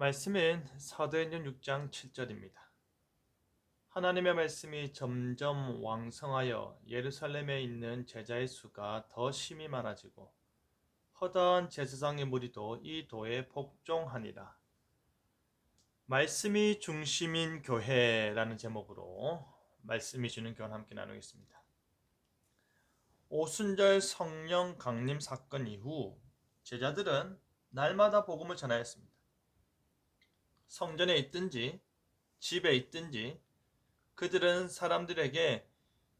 말씀은 사도행전 6장 7절입니다. 하나님의 말씀이 점점 왕성하여 예루살렘에 있는 제자의 수가 더 심히 많아지고 허다한 제사장의 무리도 이 도에 복종하니라. 말씀이 중심인 교회라는 제목으로 말씀이 주는 교훈 함께 나누겠습니다. 오순절 성령 강림 사건 이후 제자들은 날마다 복음을 전하였습니다. 성전에 있든지 집에 있든지 그들은 사람들에게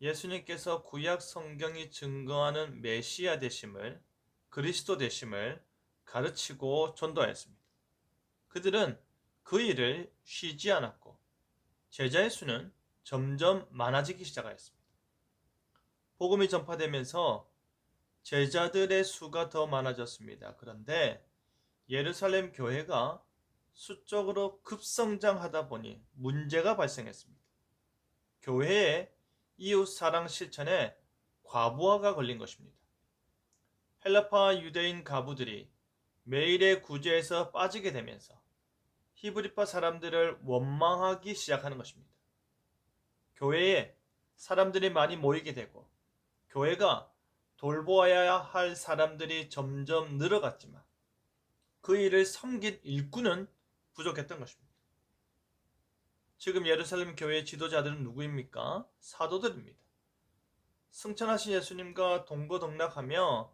예수님께서 구약 성경이 증거하는 메시아 되심을, 그리스도 되심을 가르치고 전도하였습니다. 그들은 그 일을 쉬지 않았고 제자의 수는 점점 많아지기 시작하였습니다. 복음이 전파되면서 제자들의 수가 더 많아졌습니다. 그런데 예루살렘 교회가 수적으로 급성장하다 보니 문제가 발생했습니다. 교회의 이웃사랑 실천에 과부하가 걸린 것입니다. 헬라파 유대인 가부들이 매일의 구제에서 빠지게 되면서 히브리파 사람들을 원망하기 시작하는 것입니다. 교회에 사람들이 많이 모이게 되고 교회가 돌보아야 할 사람들이 점점 늘어갔지만 그 일을 섬긴 일꾼은 부족했던 것입니다. 지금 예루살렘 교회의 지도자들은 누구입니까? 사도들입니다. 승천하신 예수님과 동거동락하며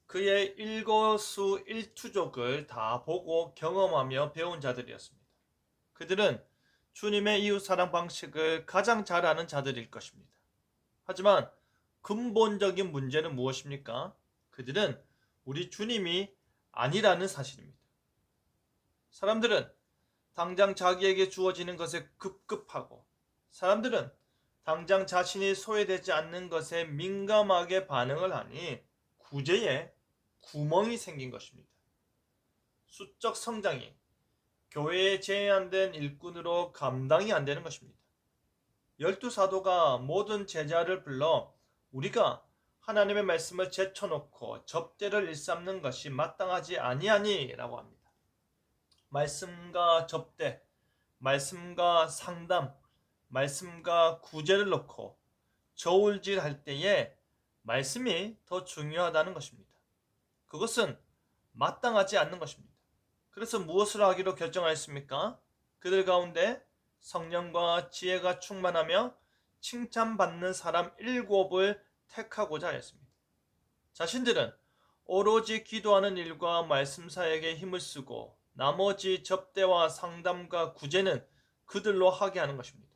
그의 일거수일투족을 다 보고 경험하며 배운 자들이었습니다. 그들은 주님의 이웃사랑 방식을 가장 잘 아는 자들일 것입니다. 하지만 근본적인 문제는 무엇입니까? 그들은 우리 주님이 아니라는 사실입니다. 사람들은 당장 자기에게 주어지는 것에 급급하고 사람들은 당장 자신이 소외되지 않는 것에 민감하게 반응을 하니 구제에 구멍이 생긴 것입니다. 수적 성장이 교회에 제한된 일꾼으로 감당이 안 되는 것입니다. 12사도가 모든 제자를 불러 우리가 하나님의 말씀을 제쳐놓고 접대를 일삼는 것이 마땅하지 아니하니 라고 합니다. 말씀과 접대, 말씀과 상담, 말씀과 구제를 놓고 저울질할 때에 말씀이 더 중요하다는 것입니다. 그것은 마땅하지 않는 것입니다. 그래서 무엇을 하기로 결정하였습니까? 그들 가운데 성령과 지혜가 충만하며 칭찬받는 사람 7을 택하고자 하였습니다. 자신들은 오로지 기도하는 일과 말씀 사역에 힘을 쓰고 나머지 접대와 상담과 구제는 그들로 하게 하는 것입니다.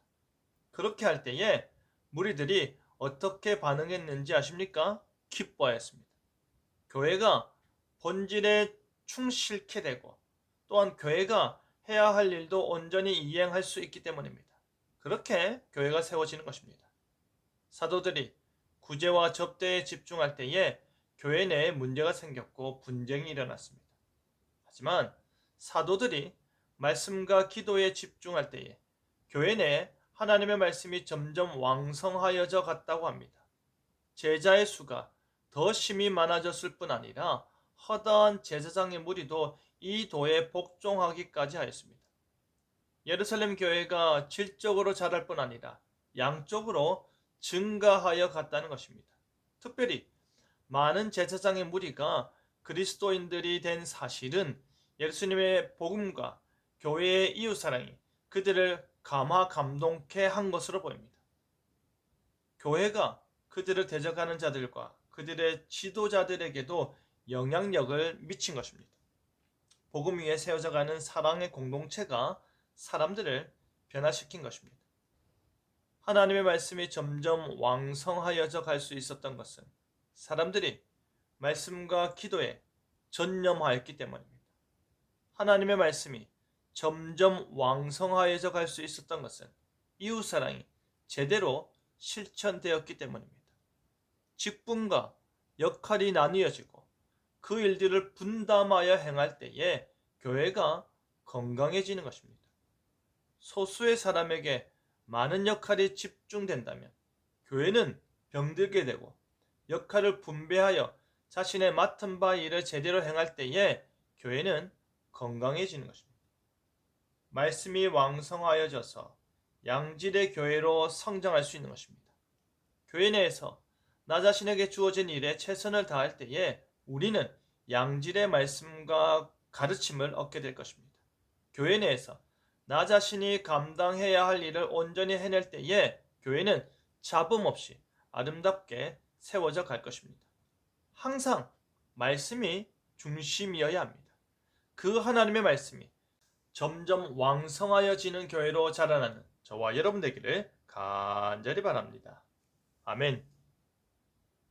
그렇게 할 때에 무리들이 어떻게 반응했는지 아십니까? 기뻐하였습니다. 교회가 본질에 충실케 되고 또한 교회가 해야 할 일도 온전히 이행할 수 있기 때문입니다. 그렇게 교회가 세워지는 것입니다. 사도들이 구제와 접대에 집중할 때에 교회 내에 문제가 생겼고 분쟁이 일어났습니다. 하지만 사도들이 말씀과 기도에 집중할 때에 교회 내에 하나님의 말씀이 점점 왕성하여져 갔다고 합니다. 제자의 수가 더 심히 많아졌을 뿐 아니라 허다한 제사장의 무리도 이 도에 복종하기까지 하였습니다. 예루살렘 교회가 질적으로 자랄 뿐 아니라 양적으로 증가하여 갔다는 것입니다. 특별히 많은 제사장의 무리가 그리스도인들이 된 사실은 예수님의 복음과 교회의 이웃사랑이 그들을 감화 감동케 한 것으로 보입니다. 교회가 그들을 대적하는 자들과 그들의 지도자들에게도 영향력을 미친 것입니다. 복음 위에 세워져가는 사랑의 공동체가 사람들을 변화시킨 것입니다. 하나님의 말씀이 점점 왕성하여져 갈 수 있었던 것은 사람들이 말씀과 기도에 전념하였기 때문입니다. 하나님의 말씀이 점점 왕성하여져 갈 수 있었던 것은 이웃사랑이 제대로 실천되었기 때문입니다. 직분과 역할이 나뉘어지고 그 일들을 분담하여 행할 때에 교회가 건강해지는 것입니다. 소수의 사람에게 많은 역할이 집중된다면 교회는 병들게 되고 역할을 분배하여 자신의 맡은 바 일을 제대로 행할 때에 교회는 건강해지는 것입니다. 말씀이 왕성하여져서 양질의 교회로 성장할 수 있는 것입니다. 교회 내에서 나 자신에게 주어진 일에 최선을 다할 때에 우리는 양질의 말씀과 가르침을 얻게 될 것입니다. 교회 내에서 나 자신이 감당해야 할 일을 온전히 해낼 때에 교회는 잡음 없이 아름답게 세워져 갈 것입니다. 항상 말씀이 중심이어야 합니다. 그 하나님의 말씀이 점점 왕성하여지는 교회로 자라나는 저와 여러분 되기를 간절히 바랍니다. 아멘.